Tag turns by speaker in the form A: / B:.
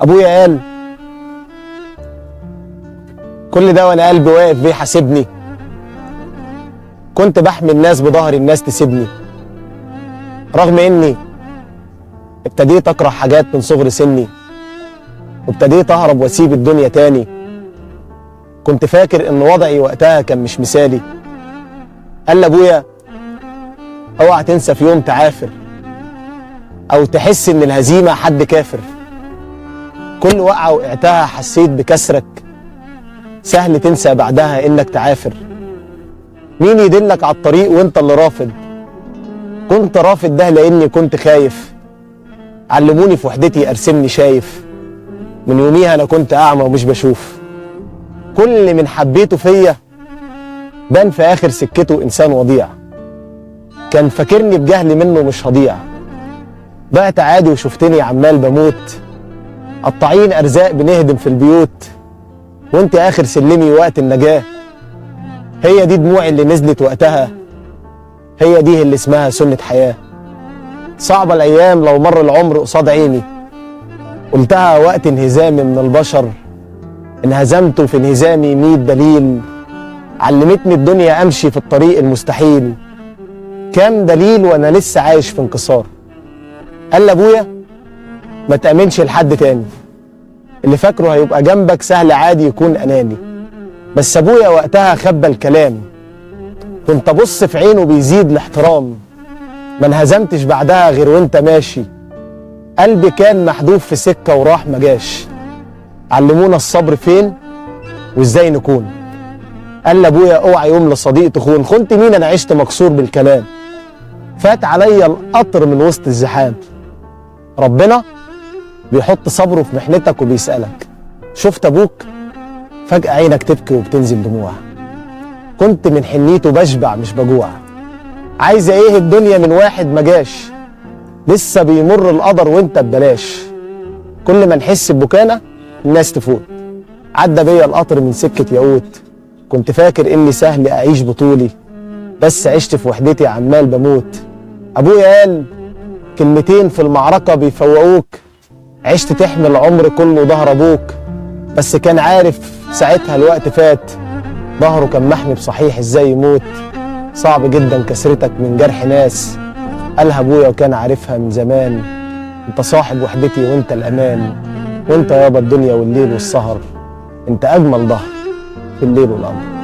A: ابويا قال كل ده وانا قلبي واقف بيحاسبني، كنت بحمي الناس بظهر الناس تسيبني، رغم اني ابتديت اكره حاجات من صغر سني، وابتديت اهرب واسيب الدنيا تاني. كنت فاكر ان وضعي وقتها كان مش مثالي. قال لابويا اوعى تنسى في يوم تعافر او تحس ان الهزيمه حد كافر. كل وقعه وقعتها حسيت بكسرك، سهل تنسى بعدها انك تعافر. مين يدلك على الطريق وانت اللي رافض؟ كنت رافض ده لاني كنت خايف. علموني في وحدتي ارسمني شايف، من يوميها انا كنت اعمى ومش بشوف. كل من حبيته فيا بان في اخر سكته انسان وضيع. كان فاكرني بجهل منه مش هضيع، بقت عادي وشفتني عمال بموت. قطاعين ارزاق بنهدم في البيوت، وانت اخر سلمي وقت النجاه. هي دي دموعي اللي نزلت وقتها، هي دي اللي اسمها سنة حياة. صعبة الايام لو مر العمر قصاد عيني، قلتها وقت انهزامي من البشر. انهزمت في انهزامي 100 دليل، علمتني الدنيا امشي في الطريق المستحيل. كام دليل وانا لسه عايش في انكسار. قال لابويا ما تأمنش لحد تاني، اللي فاكره هيبقى جنبك سهل عادي يكون اناني. بس ابويا وقتها خبى الكلام، كنت ابص في عينه بيزيد الاحترام. ما انهزمتش بعدها غير وانت ماشي، قلبي كان محذوف في سكه وراح مجاش. علمونا الصبر فين وازاي نكون. قال لابويا اوعى يوم لصديق تخون. خنت مين؟ انا عشت مكسور بالكلام، فات عليا القطر من وسط الزحام. ربنا بيحط صبره في محنتك وبيسألك شفت ابوك؟ فجأة عينك تبكي وبتنزل دموع. كنت من حنيته بشبع مش بجوع. عايزة ايه الدنيا من واحد مجاش، لسه بيمر القدر وانت ببلاش. كل ما نحس ببكانا الناس تفوت. عدى بيا القطر من سكة ياقوت، كنت فاكر اني سهل اعيش بطولي، بس عشت في وحدتي عمال بموت. ابويا قال كلمتين في المعركة بيفوقوك، عشت تحمل عمر كله ظهر ابوك. بس كان عارف ساعتها الوقت فات، ظهره كان محمي بصحيح ازاي يموت. صعب جدا كسرتك من جرح ناس، قالها ابويا وكان عارفها من زمان. انت صاحب وحدتي وانت الامان، وانت يابا الدنيا والليل والسهر. انت اجمل ظهر في الليل والقمر.